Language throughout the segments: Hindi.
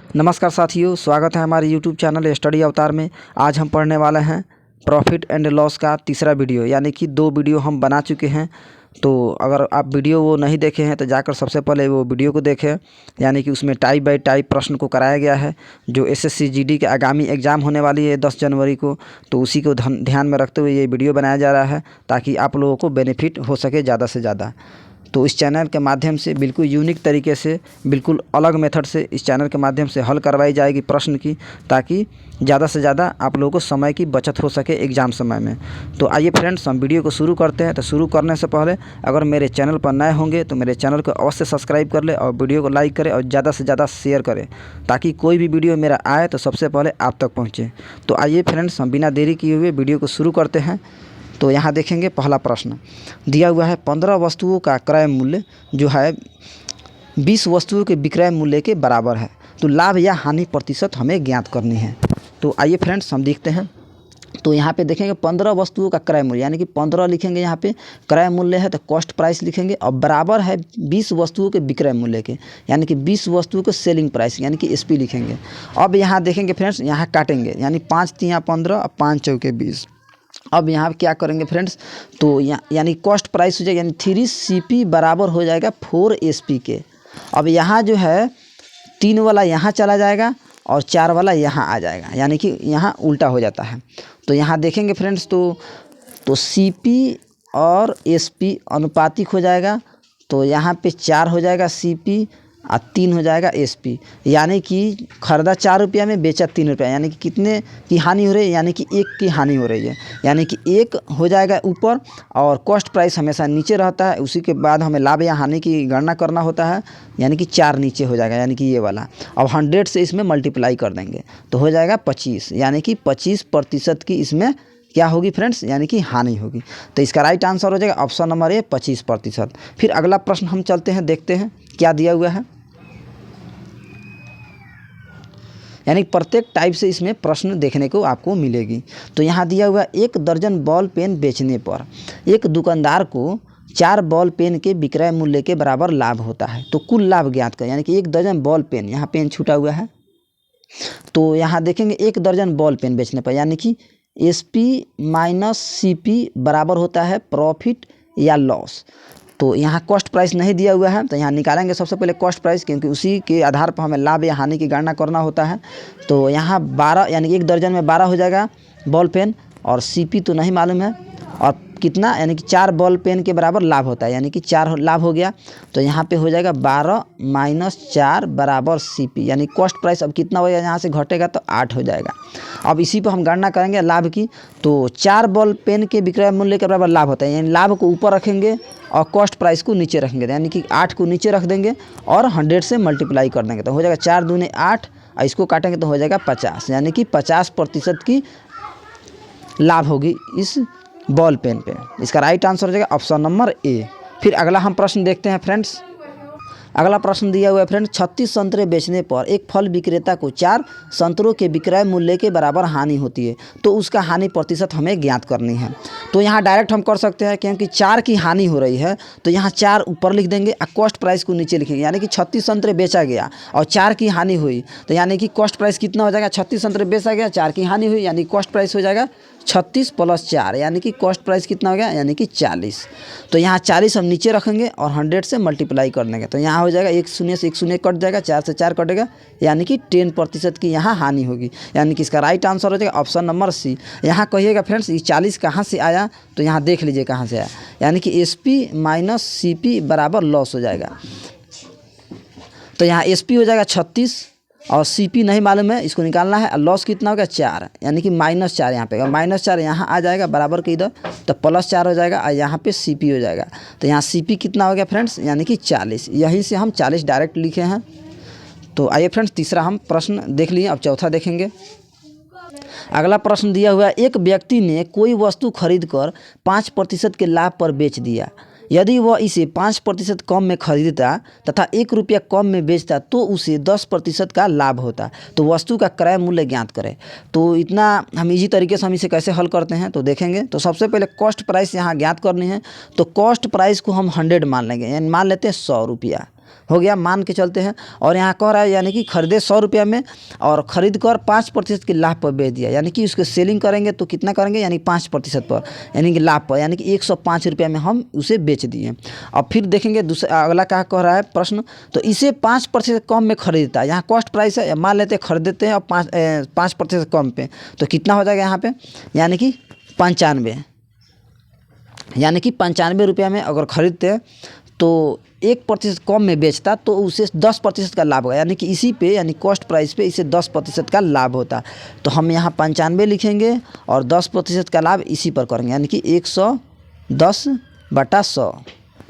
नमस्कार साथियों, स्वागत है हमारे YouTube चैनल स्टडी अवतार में। आज हम पढ़ने वाले हैं प्रॉफिट एंड लॉस का तीसरा वीडियो, यानी कि 2 वीडियो हम बना चुके हैं। तो अगर आप वीडियो वो नहीं देखे हैं तो जाकर सबसे पहले वो वीडियो को देखें, यानी कि उसमें टाइप बाय टाइप प्रश्न को कराया गया है जो SSC GD के आगामी एग्ज़ाम होने वाली है 10 जनवरी को। तो उसी को ध्यान में रखते हुए ये वीडियो बनाया जा रहा है ताकि आप लोगों को बेनिफिट हो सके ज़्यादा से ज़्यादा। तो इस चैनल के माध्यम से बिल्कुल यूनिक तरीके से, बिल्कुल अलग मेथड से इस चैनल के माध्यम से हल करवाई जाएगी प्रश्न की, ताकि ज़्यादा से ज़्यादा आप लोगों को समय की बचत हो सके एग्ज़ाम समय में। तो आइए फ्रेंड्स, हम वीडियो को शुरू करते हैं। तो शुरू करने से पहले अगर मेरे चैनल पर नए होंगे तो मेरे चैनल को अवश्य सब्सक्राइब कर ले और वीडियो को लाइक करें और ज़्यादा से ज़्यादा शेयर करें, ताकि कोई भी वीडियो मेरा आए तो सबसे पहले आप तक पहुँचे। तो आइए फ्रेंड्स, हम बिना देरी किए हुए वीडियो को शुरू करते हैं। तो यहाँ देखेंगे, पहला प्रश्न दिया हुआ है 15 वस्तुओं का क्रय मूल्य जो है 20 वस्तुओं के विक्रय मूल्य के बराबर है। तो लाभ या हानि प्रतिशत हमें ज्ञात करनी है। तो आइए फ्रेंड्स, हम देखते हैं। तो यहाँ पे देखेंगे 15 वस्तुओं का क्रय मूल्य, यानी कि 15 लिखेंगे, यहाँ पे क्रय मूल्य है तो कॉस्ट प्राइस लिखेंगे, और बराबर है 20 वस्तुओं के विक्रय मूल्य के, यानी कि 20 वस्तुओं के सेलिंग प्राइस यानी कि SP लिखेंगे। अब यहाँ देखेंगे फ्रेंड्स, यहाँ काटेंगे, यानी 5 तिया 15 और 5 चौके 20। अब यहाँ क्या करेंगे फ्रेंड्स, तो यानी कॉस्ट प्राइस हो जाएगा, यानी 3CP बराबर हो जाएगा 4SP के। अब यहाँ जो है 3 वाला यहाँ चला जाएगा और 4 वाला यहाँ आ जाएगा, यानी कि यहाँ उल्टा हो जाता है। तो यहाँ देखेंगे फ्रेंड्स, तो CP और SP अनुपातिक हो जाएगा। तो यहाँ पे 4 हो जाएगा CP और 3 हो जाएगा SP, यानी कि खरीदा 4 रुपया में, बेचा 3 रुपया, यानी कि कितने की हानि हो रही है, यानी कि 1 की हानि हो रही है, यानी कि 1 हो जाएगा ऊपर और कॉस्ट प्राइस हमेशा नीचे रहता है। उसी के बाद हमें लाभ या हानि की गणना करना होता है, यानी कि 4 नीचे हो जाएगा, यानी कि ये वाला। अब 100 से इसमें मल्टीप्लाई कर देंगे तो हो जाएगा 25, यानी कि 25% की इसमें क्या होगी फ्रेंड्स, यानी कि हानि होगी। तो इसका राइट आंसर हो जाएगा ऑप्शन नंबर ए, 25%। फिर अगला प्रश्न हम चलते हैं, देखते हैं क्या दिया हुआ है। यानी प्रत्येक टाइप से इसमें प्रश्न देखने को आपको मिलेगी। तो यहाँ दिया हुआ 1 दर्जन बॉल पेन बेचने पर एक दुकानदार को 4 बॉल पेन के विक्रय मूल्य के बराबर लाभ होता है। तो कुल लाभ ज्ञात करें, यानी कि 1 दर्जन बॉल पेन, यहाँ पेन छूटा हुआ है। तो यहाँ देखेंगे 1 दर्जन बॉल पेन बेचने पर, यानी कि SP माइनस CP बराबर होता है प्रॉफिट या लॉस। तो यहाँ कॉस्ट प्राइस नहीं दिया हुआ है, तो यहाँ निकालेंगे सबसे पहले कॉस्ट प्राइस, क्योंकि उसी के आधार पर हमें लाभ या हानि की गणना करना होता है। तो यहाँ 12, यानी कि 1 दर्जन में 12 हो जाएगा बॉल पेन, और CP तो नहीं मालूम है, और कितना, यानी कि 4 बॉल पेन के बराबर लाभ होता है, यानी कि 4 लाभ हो गया। तो यहाँ पे हो जाएगा 12 माइनस 4 बराबर CP, यानी कॉस्ट प्राइस अब कितना हो जाएगा, यहाँ से घटेगा तो 8 हो जाएगा। अब इसी पर हम गणना करेंगे लाभ की। तो 4 बॉल पेन के विक्रय मूल्य के बराबर लाभ होता है, यानी लाभ को ऊपर रखेंगे और कॉस्ट प्राइस को नीचे रखेंगे, यानी कि 8 को नीचे रख देंगे और 100 से मल्टीप्लाई कर देंगे। तो हो जाएगा 4 दूने 8, और इसको काटेंगे तो हो जाएगा 50, यानी कि 50% की लाभ होगी इस बॉल पेन पे। इसका राइट आंसर हो जाएगा ऑप्शन नंबर ए। फिर अगला हम प्रश्न देखते हैं फ्रेंड्स। अगला प्रश्न दिया हुआ है फ्रेंड्स, 36 संतरे बेचने पर एक फल विक्रेता को 4 संतरों के विक्रय मूल्य के बराबर हानि होती है। तो उसका हानि प्रतिशत हमें ज्ञात करनी है। तो यहाँ डायरेक्ट हम कर सकते हैं, क्योंकि 4 की हानि हो रही है तो यहाँ 4 ऊपर लिख देंगे और कॉस्ट प्राइस को नीचे लिखेंगे, यानी कि 36 संतरे बेचा गया और 4 की हानि हुई, तो यानी कि कॉस्ट प्राइस कितना हो जाएगा, 36 संतरे बेचा गया, 4 की हानि हुई, यानी कॉस्ट प्राइस हो जाएगा 36 + 4, यानी कि कॉस्ट प्राइस कितना हो गया, यानी कि 40। तो यहाँ 40 हम नीचे रखेंगे और 100 से मल्टीप्लाई कर देंगे। तो यहाँ हो जाएगा 1 शून्य से 1 शून्य कट जाएगा, 4 से 4 कटेगा, यानी कि 10% की यहाँ हानि होगी, यानी कि इसका राइट आंसर हो जाएगा ऑप्शन नंबर सी। यहाँ कहिएगा फ्रेंड्स, ये 40 कहाँ से आया, तो यहाँ देख लीजिए कहाँ से आया, यानी कि SP माइनस CP बराबर लॉस हो जाएगा। तो यहाँ SP हो जाएगा 36 और CP नहीं मालूम है, इसको निकालना है। और लॉस कितना होगा, 4, यानी कि -4 यहाँ पे, -4 यहाँ आ जाएगा बराबर के इधर, तो +4 हो जाएगा, और यहाँ पे CP हो जाएगा। तो यहाँ CP कितना हो गया फ्रेंड्स, यानी कि 40। यहीं से हम 40 डायरेक्ट लिखे हैं। तो आइए फ्रेंड्स, तीसरा हम प्रश्न देख लिए, अब चौथा देखेंगे। अगला प्रश्न दिया हुआ है, एक व्यक्ति ने कोई वस्तु खरीद कर 5% के लाभ पर बेच दिया। यदि वह इसे 5% कम में खरीदता तथा 1 रुपया कम में बेचता तो उसे 10% का लाभ होता। तो वस्तु का क्रय मूल्य ज्ञात करें। तो इतना हम इजी तरीके से हम इसे कैसे हल करते हैं तो देखेंगे। तो सबसे पहले कॉस्ट प्राइस यहाँ ज्ञात करनी है। तो कॉस्ट प्राइस को हम 100 मान लेंगे, यानी मान लेते हैं 100 रुपया। हो गया, मान के चलते हैं। और यहाँ कह रहा है यानी कि खरीदे 100 रुपया में और ख़रीद कर 5% के लाभ पर बेच दिया, यानी कि उसको सेलिंग करेंगे तो कितना करेंगे, यानी 5% पर, यानी कि लाभ पर, यानी कि 105 रुपया में हम उसे बेच दिए। अब फिर देखेंगे दूसरा अगला क्या कह रहा है प्रश्न, तो इसे 5% कम में खरीदता है। यहाँ कॉस्ट प्राइस है, मान लेते हैं खरीदते हैं और 5% कम पे, तो कितना हो जाएगा यहाँ पे, यानी कि 95, यानी कि 95 रुपया में अगर खरीदते हैं तो 1% कम में बेचता तो उसे 10% का लाभ होगा, यानी कि इसी पे यानी कॉस्ट प्राइस पे इसे 10% का लाभ होता। तो हम यहाँ 95 लिखेंगे और 10% का लाभ इसी पर करेंगे, यानी कि 110/100।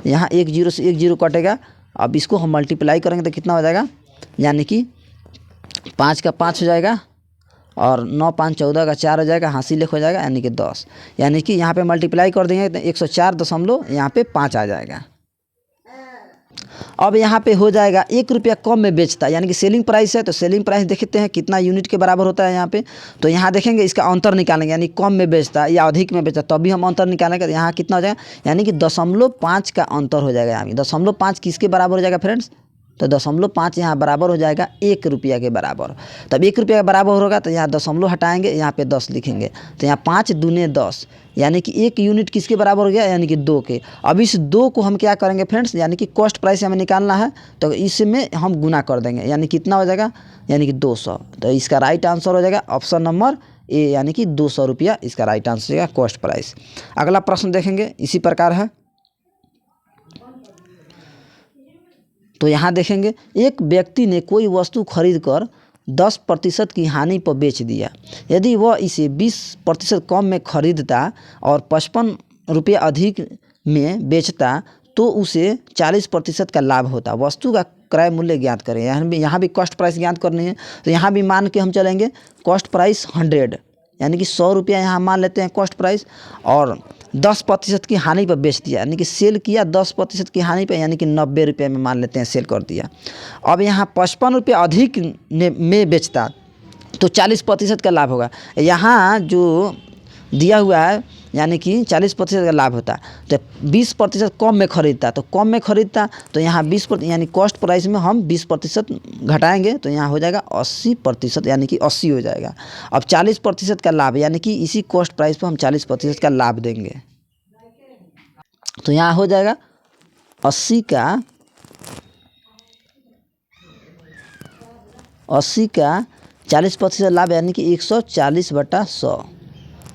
यहाँ 1 0 से 1 0 कटेगा। अब इसको हम मल्टीप्लाई करेंगे तो कितना हो जाएगा, यानी कि 5 का 5 हो जाएगा और 9 5 14 का 4 हो जाएगा, हासिल हो जाएगा, यानी कि 10, यानी कि यहाँ पे मल्टीप्लाई कर देंगे तो 104 यहाँ पे 5 आ जाएगा। अब यहाँ पे हो जाएगा 1 रुपया कम में बेचता, यानी कि सेलिंग प्राइस है, तो सेलिंग प्राइस देखते हैं कितना यूनिट के बराबर होता है यहाँ पे। तो यहाँ देखेंगे इसका अंतर निकालेंगे, यानी कम में बेचता या अधिक में बेचता, तभी हम अंतर निकालेंगे। तो यहाँ कितना हो जाएगा, यानी कि 0.5 का अंतर हो जाएगा। यानी 0.5 किसके बराबर हो जाएगा फ्रेंड्स, तो 0.5 यहाँ बराबर हो जाएगा 1 रुपया के बराबर। तब 1 रुपया के बराबर होगा तो यहाँ दशमलव हटाएंगे, यहाँ पे 10 लिखेंगे, तो यहाँ 5 दूने 10, यानी कि 1 यूनिट किसके बराबर हो गया, यानी कि 2 के। अब इस 2 को हम क्या करेंगे फ्रेंड्स, यानी कि कॉस्ट प्राइस हमें निकालना है, तो इसमें हम गुना कर देंगे, यानी कितना हो जाएगा, यानी कि 200। तो इसका राइट आंसर हो जाएगा ऑप्शन नंबर ए, यानी कि 200 रुपया इसका राइट आंसर हो जाएगा कॉस्ट प्राइस। अगला प्रश्न देखेंगे इसी प्रकार है। तो यहाँ देखेंगे एक व्यक्ति ने कोई वस्तु खरीद कर 10% की हानि पर बेच दिया। यदि वह इसे 20% कम में खरीदता और 55 रुपये अधिक में बेचता तो उसे 40% का लाभ होता। वस्तु का क्रय मूल्य ज्ञात करें। यहाँ भी कॉस्ट प्राइस ज्ञात करनी है, तो यहाँ भी मान के हम चलेंगे कॉस्ट प्राइस 100, यानी कि 100 रुपया यहाँ मान लेते हैं कॉस्ट प्राइस, और 10% की हानि पर बेच दिया, यानी कि सेल किया 10% की हानि पर, यानी कि 90 रुपये में मान लेते हैं सेल कर दिया। अब यहाँ 55 रुपये अधिक में बेचता तो 40% का लाभ होगा। यहाँ जो दिया हुआ है यानी कि 40% का लाभ होता, तो 20% कम में खरीदता, तो कम में खरीदता तो यहाँ 20%, यानी कॉस्ट प्राइस में हम 20% घटाएंगे तो यहाँ हो जाएगा 80%, यानी कि 80 हो जाएगा। अब 40% का लाभ, यानी कि इसी कॉस्ट प्राइस पर हम 40% का लाभ देंगे, तो यहाँ हो जाएगा 80 का 40% लाभ, यानी कि 140/100।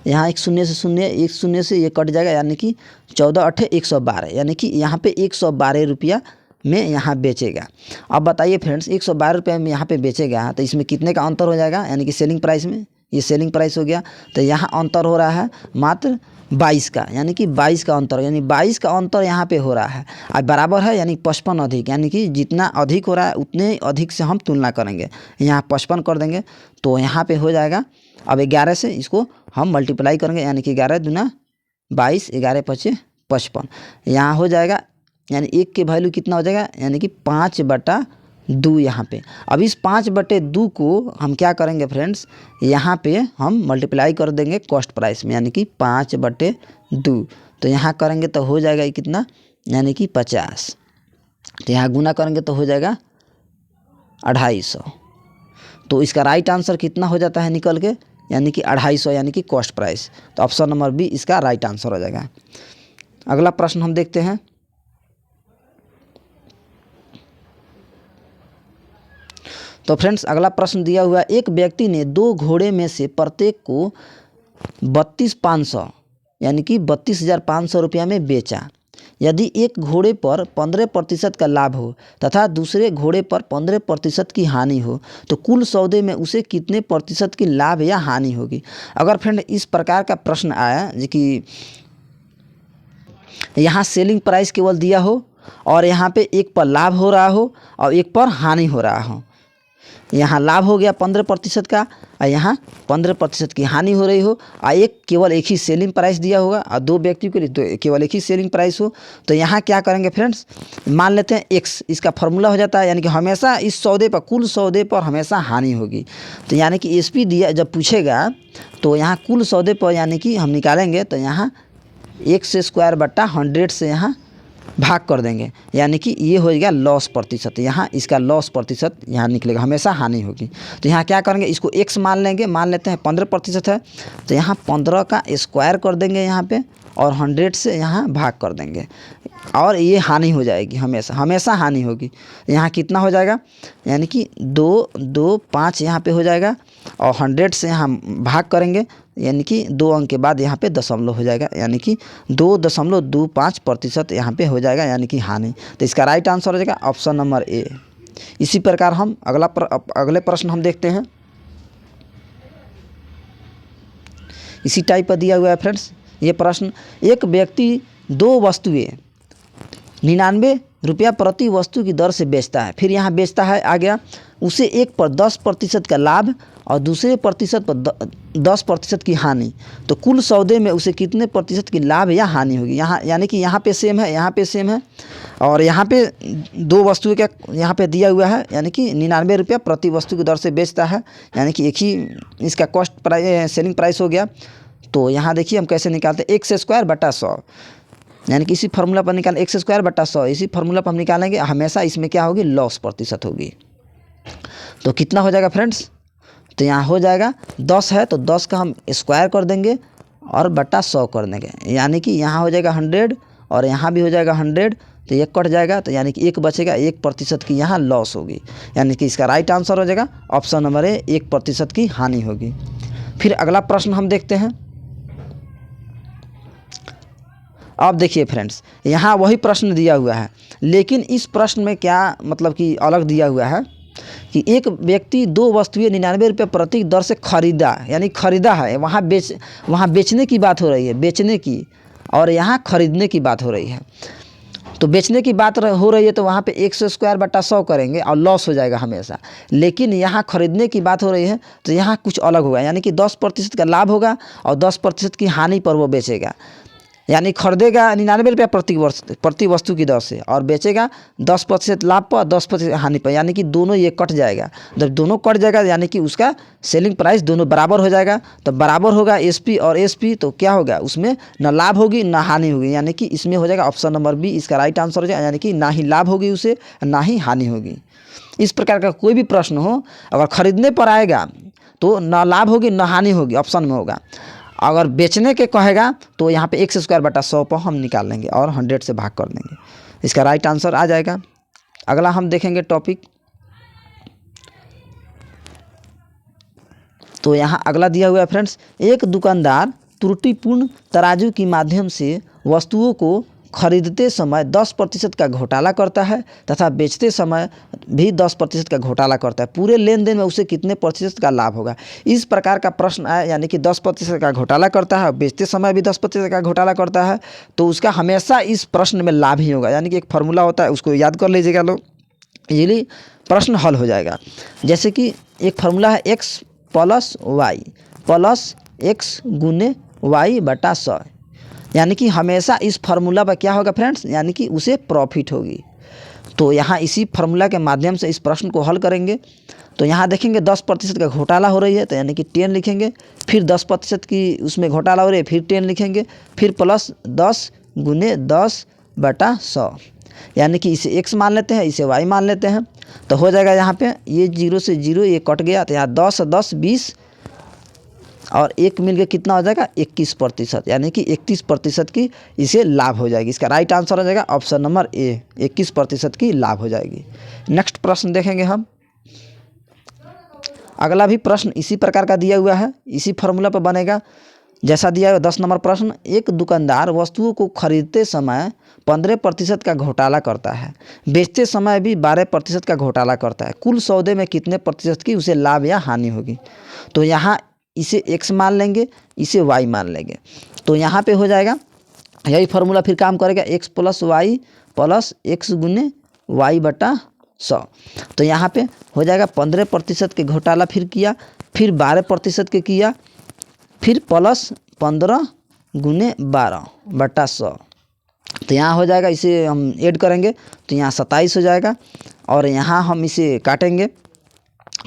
यहाँ 1 शून्य से 0 ये कट जाएगा, यानी कि 14 8 112, यानी कि यहाँ पे 112 रुपया में यहाँ बेचेगा। अब बताइए फ्रेंड्स 112 रुपये में यहाँ पे बेचेगा तो इसमें कितने का अंतर हो जाएगा, यानी कि सेलिंग प्राइस में, ये सेलिंग प्राइस हो गया, तो यहाँ अंतर हो रहा है मात्र 22 का, यानी कि 22 का अंतर, यानी 22 का अंतर यहाँ पे हो रहा है। अब बराबर है यानी 55 अधिक, यानी कि जितना अधिक हो रहा है उतने अधिक से हम तुलना करेंगे, यहाँ 55 कर देंगे तो यहाँ पे हो जाएगा। अब 11 से इसको हम मल्टीप्लाई करेंगे, यानी कि 11 दूना 22, 11 पचे 55, यहाँ हो जाएगा, यानी 1 के वैल्यू कितना हो जाएगा, यानी कि 5/2 यहाँ पे। अब इस 5/2 को हम क्या करेंगे फ्रेंड्स, यहाँ पे हम मल्टीप्लाई कर देंगे कॉस्ट प्राइस में, यानी कि 5/2, तो यहाँ करेंगे तो हो जाएगा ये कितना, यानी कि 50, तो यहाँ गुना करेंगे तो हो जाएगा 250। तो इसका राइट आंसर कितना हो जाता है निकल के, यानी कि 250, यानी कि कॉस्ट प्राइस। तो ऑप्शन नंबर बी इसका राइट आंसर हो जाएगा। अगला प्रश्न हम देखते हैं। तो फ्रेंड्स अगला प्रश्न दिया हुआ है, एक व्यक्ति ने 2 घोड़े में से प्रत्येक को 32,500 यानी कि 32,500 रुपया में बेचा। यदि एक घोड़े पर 15% का लाभ हो तथा दूसरे घोड़े पर 15% की हानि हो तो कुल सौदे में उसे कितने प्रतिशत की लाभ या हानि होगी। अगर फ्रेंड इस प्रकार का प्रश्न आया कि यहाँ सेलिंग प्राइस केवल दिया हो और यहाँ पे एक पर लाभ हो रहा हो और एक पर हानि हो रहा हो, यहाँ लाभ हो गया 15% का और यहाँ 15% की हानि हो रही हो, और केवल एक ही सेलिंग प्राइस दिया होगा और 2 व्यक्तियों के लिए तो केवल एक ही सेलिंग प्राइस हो, तो यहाँ क्या करेंगे फ्रेंड्स, मान लेते हैं x, इसका फॉर्मूला हो जाता है, यानी कि हमेशा इस सौदे पर, कुल सौदे पर हमेशा हानि होगी। तो यानी कि SP दिया जब पूछेगा तो यहाँ कुल सौदे पर यानी कि हम निकालेंगे तो यहाँ x² बटा 100 से यहाँ भाग कर देंगे, यानी कि ये हो गया लॉस प्रतिशत। यहाँ इसका लॉस प्रतिशत यहाँ निकलेगा, हमेशा हानि होगी। तो यहाँ क्या करेंगे, इसको x मान लेंगे, मान लेते हैं 15% है, तो यहाँ 15 का स्क्वायर कर देंगे यहाँ पे, और 100 से यहाँ भाग कर देंगे, और ये हानि हो जाएगी, हमेशा हमेशा हानि होगी। यहाँ कितना हो जाएगा, यानी कि 225 यहाँ पे हो जाएगा, और 100 से यहाँ भाग करेंगे, यानी कि 2 अंक के बाद यहाँ पे दशमलव हो जाएगा, यानी कि 2.25% यहाँ पे हो जाएगा, यानी कि हानि। तो इसका राइट आंसर हो जाएगा ऑप्शन नंबर ए। इसी प्रकार हम अगले प्रश्न हम देखते हैं। इसी टाइप का दिया हुआ है फ्रेंड्स ये प्रश्न। एक व्यक्ति 2 वस्तुएं 99 रुपया प्रति वस्तु की दर से बेचता है। फिर यहाँ बेचता है आ गया, उसे एक पर 10% का लाभ और दूसरे प्रतिशत पर 10% की हानि। तो कुल सौदे में उसे कितने प्रतिशत की लाभ या हानि होगी। यहाँ यानी कि यहाँ पे सेम है, यहाँ पे सेम है, और यहाँ पे 2 वस्तुएं का यहाँ पे दिया हुआ है, यानी कि 99 रुपया प्रति वस्तु की दर से बेचता है, यानी कि एक ही इसका कॉस्ट प्राइस सेलिंग प्राइस हो गया। तो यहाँ देखिए हम कैसे निकालते हैं, x² बटा 100, यानी कि इसी फार्मूला पर निकाल x² बटा 100, इसी फार्मूला पर हम निकालेंगे, हमेशा इसमें क्या होगी, लॉस प्रतिशत होगी। तो कितना हो जाएगा फ्रेंड्स, तो यहाँ हो जाएगा 10 है, तो 10 का हम स्क्वायर कर देंगे और बटा 100 कर देंगे, यानी कि यहाँ हो जाएगा 100 और यहाँ भी हो जाएगा 100, तो ये कट जाएगा, तो यानी कि 1 बचेगा, 1% की यहाँ लॉस होगी, यानी कि इसका राइट आंसर हो जाएगा ऑप्शन नंबर ए, 1% की हानि होगी। फिर अगला प्रश्न हम देखते हैं। अब देखिए फ्रेंड्स, यहाँ वही प्रश्न दिया हुआ है, लेकिन इस प्रश्न में क्या मतलब कि अलग दिया हुआ है कि एक व्यक्ति 2 वस्तुएं 99 रुपये प्रति दर से खरीदा, यानी खरीदा है, वहाँ बेचने की बात हो रही है, बेचने की, और यहाँ खरीदने की बात हो रही है। तो बेचने की बात हो रही है तो वहाँ पे 100² बटा 100 करेंगे और लॉस हो जाएगा हमेशा। लेकिन यहाँ खरीदने की बात हो रही है तो यहाँ कुछ अलग होगा, यानी कि 10% का लाभ होगा और 10% की हानि पर वो बेचेगा, यानी खरीदेगा 99 रुपया प्रति वस्तु की दर से और बेचेगा 10% लाभ पर 10% हानि पर, यानी कि दोनों ये कट जाएगा। जब दोनों कट जाएगा यानी कि उसका सेलिंग प्राइस दोनों बराबर हो जाएगा। तो बराबर होगा एसपी और एसपी, तो क्या होगा, उसमें ना लाभ होगी ना हानि होगी, यानी कि इसमें हो जाएगा ऑप्शन नंबर बी, इसका राइट आंसर हो जाएगा, यानी कि ना ही लाभ होगी उसे ना ही हानि होगी। इस प्रकार का कोई भी प्रश्न हो, अगर खरीदने पर आएगा तो ना लाभ होगी ना हानि होगी, ऑप्शन में होगा। अगर बेचने के कहेगा तो यहाँ पे x² बटा 100 पर हम निकाल लेंगे और 100 से भाग कर देंगे, इसका राइट आंसर आ जाएगा। अगला हम देखेंगे टॉपिक। तो यहाँ अगला दिया हुआ है फ्रेंड्स, एक दुकानदार त्रुटिपूर्ण तराजू के माध्यम से वस्तुओं को खरीदते समय 10% का घोटाला करता है तथा बेचते समय भी 10% का घोटाला करता है। पूरे लेन देन में उसे कितने प्रतिशत का लाभ होगा। इस प्रकार का प्रश्न आया, यानी कि 10% का घोटाला करता है, बेचते समय भी 10% का घोटाला करता है, तो उसका हमेशा इस प्रश्न में लाभ ही होगा। यानी कि एक फार्मूला होता है, उसको याद कर लीजिएगा लोग, इजीली प्रश्न हल हो जाएगा। जैसे कि एक फार्मूला है x plus y plus x गुने वाई बटा 100, यानी कि हमेशा इस फार्मूला पर क्या होगा फ्रेंड्स, यानी कि उसे प्रॉफिट होगी। तो यहाँ इसी फार्मूला के माध्यम से इस प्रश्न को हल करेंगे। तो यहाँ देखेंगे 10% का घोटाला हो रही है, तो यानी कि 10 लिखेंगे, फिर 10% की उसमें घोटाला हो रही है, फिर 10 लिखेंगे, फिर प्लस 10 गुने 10 बटा 100, यानी कि इसे x मान लेते हैं, इसे y मान लेते हैं। तो हो जाएगा यहाँ पे ये 0 से 0 ये कट गया, तो यहाँ 10 10 20 और 1 मिल के कितना हो जाएगा 21%, यानी कि 31% की इसे लाभ हो जाएगी। इसका राइट आंसर हो जाएगा ऑप्शन नंबर ए, 21% की लाभ हो जाएगी। नेक्स्ट प्रश्न देखेंगे हम। अगला भी प्रश्न इसी प्रकार का दिया हुआ है, इसी फार्मूला पर बनेगा जैसा दिया हुआ। 10 नंबर प्रश्न, एक दुकानदार वस्तुओं को खरीदते समय 15% का घोटाला करता है, बेचते समय भी 12% का घोटाला करता है, कुल सौदे में कितने प्रतिशत की उसे लाभ या हानि होगी। तो यहाँ इसे x मान लेंगे, इसे y मान लेंगे, तो यहाँ पे हो जाएगा यही फार्मूला फिर काम करेगा, x plus y plus x गुने वाई बटा 100। तो यहाँ पे हो जाएगा 15% के घोटाला फिर किया, फिर 12% के किया, फिर प्लस 15 गुने 12 बटा 100। तो यहाँ हो जाएगा, इसे हम ऐड करेंगे तो यहाँ 27 हो जाएगा, और यहाँ हम इसे काटेंगे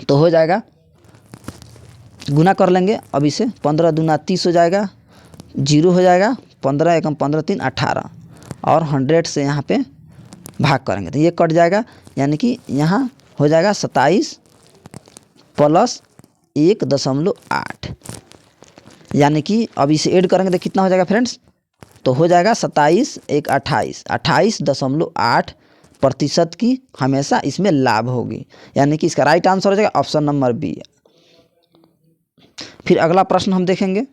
तो हो जाएगा, गुना कर लेंगे अब इसे, 15 दूना 30 हो जाएगा, 0 हो जाएगा, 15 एकम 15 3 18, और 100 से यहाँ पे भाग करेंगे तो ये कट जाएगा, यानी कि यहाँ हो जाएगा 27 प्लस 1.8, यानी कि अब इसे ऐड करेंगे तो कितना हो जाएगा फ्रेंड्स, तो हो जाएगा 27 1 28, 28.8% की हमेशा इसमें लाभ होगी, यानी कि इसका राइट आंसर हो जाएगा ऑप्शन नंबर बी। फिर अगला प्रश्न हम देखेंगे।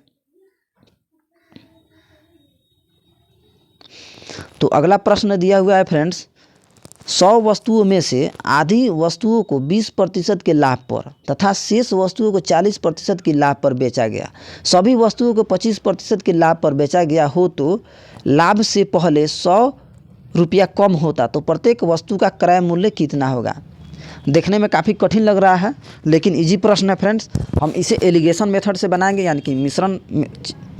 तो अगला प्रश्न दिया हुआ है फ्रेंड्स, 100 वस्तुओं में से आधी वस्तुओं को 20% के लाभ पर तथा शेष वस्तुओं को 40% के लाभ पर बेचा गया, सभी वस्तुओं को 25% के लाभ पर बेचा गया हो तो लाभ से पहले 100 रुपया कम होता तो प्रत्येक वस्तु का क्रय मूल्य कितना होगा। देखने में काफ़ी कठिन लग रहा है लेकिन इजी प्रश्न है फ्रेंड्स। हम इसे एलिगेशन मेथड से बनाएंगे, यानी कि मिश्रण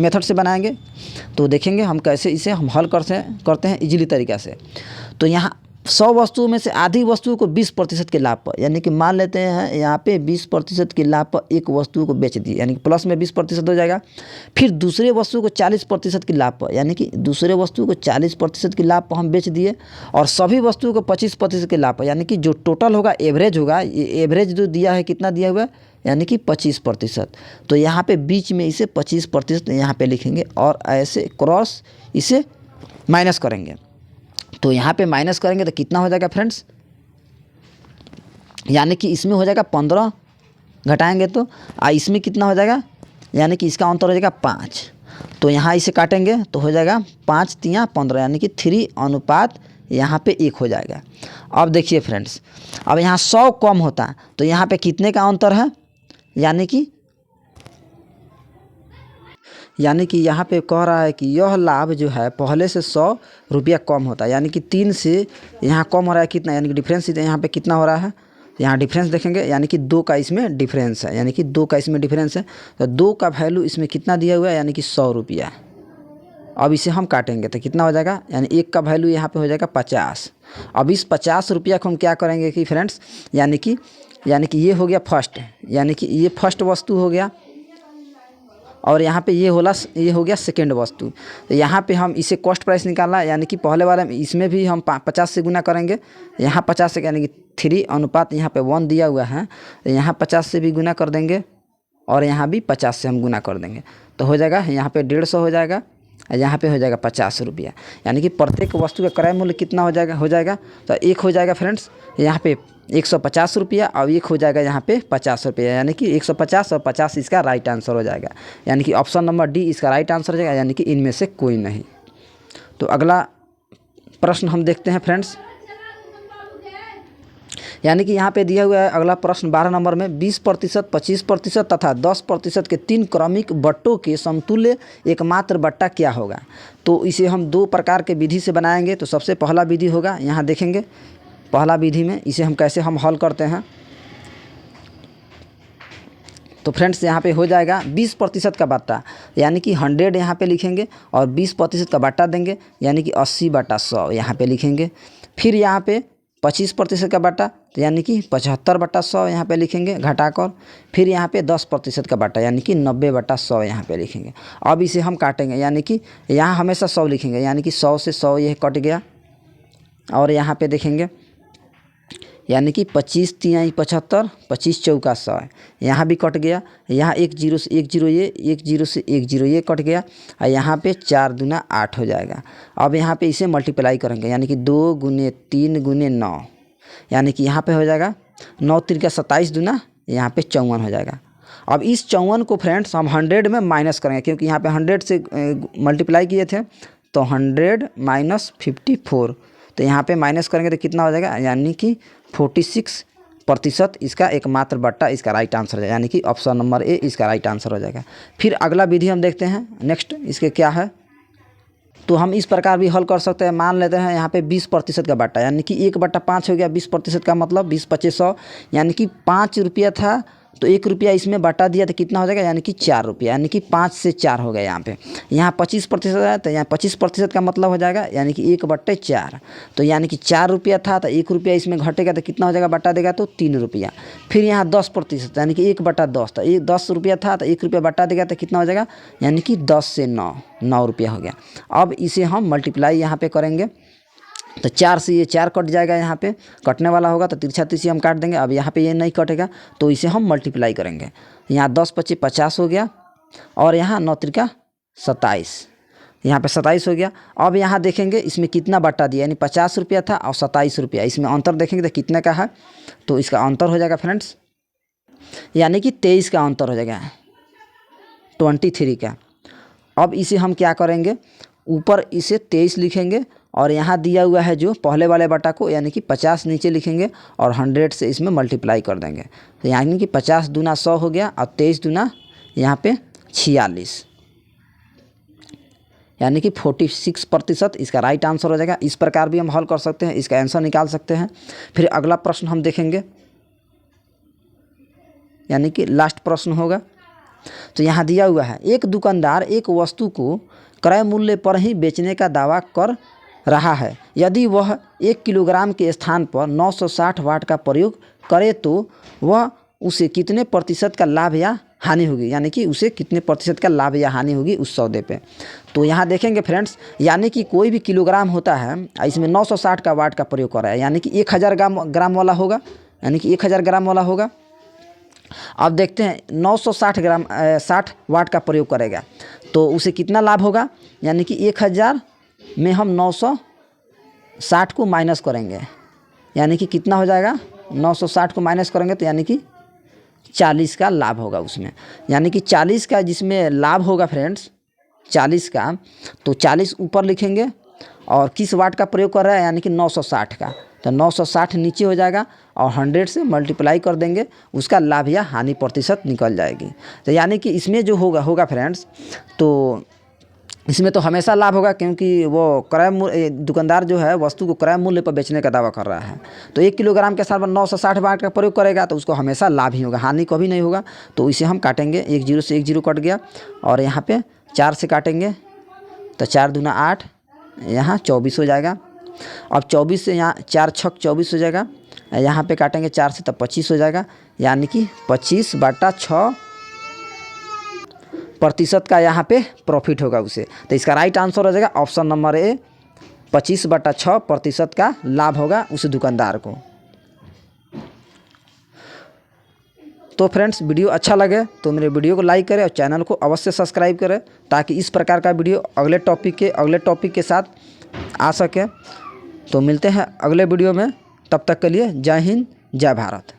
मेथड से बनाएंगे। तो देखेंगे हम कैसे इसे हम हल करते हैं इजीली तरीक़ा से। तो यहाँ 100 वस्तुओं में से आधी वस्तुओं को 20% के लाभ पर, यानी कि मान लेते हैं यहाँ पे 20% के लाभ पर एक वस्तु को बेच दिए, यानी कि प्लस में 20% हो जाएगा। फिर दूसरे वस्तु को 40% के लाभ पर, यानी कि दूसरे वस्तु को 40% के लाभ पर हम बेच दिए, और सभी वस्तुओं को 25% के लाभ पर, यानी कि जो टोटल होगा एवरेज होगा, ये एवरेज जो दिया है कितना दिया हुआ है, यानी कि 25%। तो यहाँ पे बीच में इसे 25% यहाँ पे लिखेंगे और ऐसे क्रॉस इसे माइनस करेंगे। तो यहाँ पे माइनस करेंगे तो कितना हो जाएगा फ्रेंड्स, यानी कि इसमें हो जाएगा 15 घटाएंगे तो इसमें कितना हो जाएगा, यानी कि इसका अंतर हो जाएगा 5। तो यहाँ इसे काटेंगे तो हो जाएगा 5 3 15, यानी कि 3 अनुपात यहाँ पे 1 हो जाएगा। अब देखिए फ्रेंड्स, अब यहाँ 100 कम होता तो यहाँ पे कितने का अंतर है, यानी कि यहाँ पे कह रहा है कि यह लाभ जो है पहले से 100 रुपया कम होता है, यानी कि 3 से यहाँ कम हो रहा है कितना, यानी कि डिफरेंस यहाँ पे कितना हो रहा है, यहाँ डिफरेंस देखेंगे, यानी कि 2 का इसमें डिफरेंस है, यानी कि 2 का इसमें डिफरेंस है। तो 2 का वैल्यू इसमें कितना दिया हुआ है, यानी कि 100 रुपया। अब इसे हम काटेंगे तो कितना हो जाएगा, यानी 1 का वैल्यू यहाँ पे हो जाएगा 50। अब इस 50 रुपया को हम क्या करेंगे कि फ्रेंड्स, यानी कि ये हो गया फर्स्ट, यानी कि ये फर्स्ट वस्तु हो गया, और यहाँ पे ये हो गया सेकेंड वस्तु। तो यहाँ पे हम इसे कॉस्ट प्राइस निकालना, यानी कि पहले वाले में इसमें भी हम 50 से गुना करेंगे, यहाँ 50 से, यानी कि 3 अनुपात यहाँ पे 1 दिया हुआ है, तो यहाँ 50 से भी गुना कर देंगे और यहाँ भी 50 से हम गुना कर देंगे। तो हो जाएगा यहाँ पे 150 हो जाएगा, यहाँ पे हो जाएगा 50 रुपया, यानी कि प्रत्येक वस्तु का क्रय मूल्य कितना हो जाएगा। तो एक हो जाएगा फ्रेंड्स यहाँ पे 150 रुपया और एक हो जाएगा यहाँ पे 50 रुपया, यानी कि 150 और 50 इसका राइट आंसर हो जाएगा, यानी कि ऑप्शन नंबर डी इसका राइट आंसर हो जाएगा, यानी कि इनमें से कोई नहीं। तो अगला प्रश्न हम देखते हैं फ्रेंड्स, यानी कि यहाँ पे दिया हुआ है अगला प्रश्न 12 नंबर में 20%, 25% तथा 10% के 3 क्रमिक बट्टों के समतुल्य एकमात्र बट्टा क्या होगा। तो इसे हम 2 प्रकार के विधि से बनाएंगे। तो सबसे पहला विधि होगा, यहाँ देखेंगे पहला विधि में इसे हम कैसे हल करते हैं। तो फ्रेंड्स यहाँ पे हो जाएगा 20% का बट्टा, यानी कि 100 यहाँ पे लिखेंगे और 20% का बट्टा देंगे, यानी कि 80/100 यहाँ पे लिखेंगे। फिर यहाँ पे 25% का बट्टा, यानी कि 75/100 यहाँ पे लिखेंगे घटाकर। फिर यहाँ पे 10% का बट्टा, यानी कि 90/100 यहाँ पे लिखेंगे। अब इसे हम काटेंगे, यानी कि यहाँ हमेशा 100 लिखेंगे, यानी कि 100 से 100 यह कट गया, और यहाँ पे देखेंगे यानी कि 25 3 75, 25 चौका 100, यहाँ भी कट गया, यहाँ 1 0 से 1 0 ये, 1 0 से 1 0 ये कट गया, और यहाँ पे 4 दूना 8 हो जाएगा। अब यहाँ पे इसे मल्टीप्लाई करेंगे, यानी कि 2 गुने 3 गुने 9, यानी कि यहाँ पे हो जाएगा 9 3 का 27 दूना, यहाँ पे 54 हो जाएगा। अब इस 54 को फ्रेंड्स हम 100 में माइनस करेंगे, क्योंकि यहाँ पे 100 से मल्टीप्लाई किए थे, तो 100 माइनस 54, तो यहाँ पे माइनस करेंगे तो कितना हो जाएगा, यानी कि 46% इसका एकमात्र बट्टा इसका राइट आंसर हो जाएगा, यानी कि ऑप्शन नंबर ए इसका राइट आंसर हो जाएगा। फिर अगला विधि हम देखते हैं नेक्स्ट इसके क्या है। तो हम इस प्रकार भी हल कर सकते हैं। मान लेते हैं यहाँ पे 20% का बट्टा, यानी कि 1/5 हो गया। 20% का मतलब 20 25 100, यानी कि 5 रुपया था तो 1 रुपया इसमें बटा दिया तो कितना हो जाएगा, यानी कि 4 रुपया, यानी कि 5 से 4 हो गया यहाँ पे। यहाँ 25% है तो यहाँ 25% का मतलब हो जाएगा यानी कि 1/4। तो यानी कि 4 रुपया था तो 1 रुपया इसमें घटेगा तो कितना हो जाएगा, बटा देगा तो 3 रुपया। फिर यहाँ 10% यानी कि 1/10, तो 10 रुपया था तो 1 रुपया बटा देगा तो कितना हो जाएगा, यानी कि 10 से 9 रुपया हो गया। अब इसे हम मल्टीप्लाई यहाँ पे करेंगे तो 4 से ये 4 कट जाएगा, यहाँ पे कटने वाला होगा तो तिरछा तिरछी हम काट देंगे। अब यहाँ पे ये नहीं कटेगा तो इसे हम मल्टीप्लाई करेंगे। यहाँ 10 × 25 = 50 हो गया और यहाँ 9 × 3 = 27, यहाँ पे 27 हो गया। अब यहाँ देखेंगे इसमें कितना बटा दिया, यानी 50 रुपया था और 27 रुपया, इसमें अंतर देखेंगे तो कितने का है, तो इसका अंतर हो जाएगा फ्रेंड्स, यानी कि 23 का अंतर हो जाएगा, 23 का। अब इसे हम क्या करेंगे, ऊपर इसे 23 लिखेंगे और यहाँ दिया हुआ है जो पहले वाले बटा को यानी कि 50 नीचे लिखेंगे और 100 से इसमें मल्टीप्लाई कर देंगे। तो यानी कि 50 दूना 100 हो गया और 23 दूना यहाँ पे 46, यानी कि 46% इसका राइट आंसर हो जाएगा। इस प्रकार भी हम हल कर सकते हैं, इसका आंसर निकाल सकते हैं। फिर अगला प्रश्न हम देखेंगे, यानी कि लास्ट प्रश्न होगा। तो यहाँ दिया हुआ है, एक दुकानदार एक वस्तु को क्रय मूल्य पर ही बेचने का दावा कर रहा है। यदि वह 1 किलोग्राम के स्थान पर 960 वाट का प्रयोग करे तो वह उसे कितने प्रतिशत का लाभ या हानि होगी, यानी कि उसे कितने प्रतिशत का लाभ या हानि होगी उस सौदे पे। तो यहाँ देखेंगे फ्रेंड्स, यानी कि कोई भी किलोग्राम होता है, इसमें 960 का वाट का प्रयोग कर रहा है, यानी कि 1000 ग्राम वाला होगा, यानी कि 1000 ग्राम वाला होगा। अब देखते हैं 60 वाट का प्रयोग करेगा तो उसे कितना लाभ होगा, यानी कि 1000 में हम 960 को माइनस करेंगे, यानी कि कितना हो जाएगा, 960 को माइनस करेंगे तो यानी कि 40 का लाभ होगा उसमें, यानी कि 40 का जिसमें लाभ होगा फ्रेंड्स, 40 का, तो 40 ऊपर लिखेंगे और किस वाट का प्रयोग कर रहा है, यानी कि 960 का, तो 960 नीचे हो जाएगा और 100 से मल्टीप्लाई कर देंगे, उसका लाभ या हानि प्रतिशत निकल जाएगी। तो यानी कि इसमें जो होगा फ्रेंड्स, तो इसमें तो हमेशा लाभ होगा, क्योंकि वो दुकानदार जो है वस्तु को क्रय मूल्य पर बेचने का दावा कर रहा है। तो 1 किलोग्राम के साथ 960 वाट का प्रयोग करेगा तो उसको हमेशा लाभ ही होगा, हानि कभी नहीं होगा। तो इसे हम काटेंगे, 1 0 से 1 0 कट गया और यहाँ पे 4 से काटेंगे तो 4 दूना 8, यहाँ 24 हो जाएगा। अब 24 से यहाँ 4 छक 24 हो जाएगा, यहाँ पे काटेंगे 4 से तो 25 हो जाएगा, यानी कि 25/6% का यहाँ पे प्रॉफिट होगा उसे। तो इसका राइट आंसर हो जाएगा ऑप्शन नंबर ए, 25/6% का लाभ होगा उस दुकानदार को। तो फ्रेंड्स, वीडियो अच्छा लगे तो मेरे वीडियो को लाइक करें और चैनल को अवश्य सब्सक्राइब करें, ताकि इस प्रकार का वीडियो अगले टॉपिक के साथ आ सके। तो मिलते हैं अगले वीडियो में, तब तक के लिए जय हिंद, जय भारत।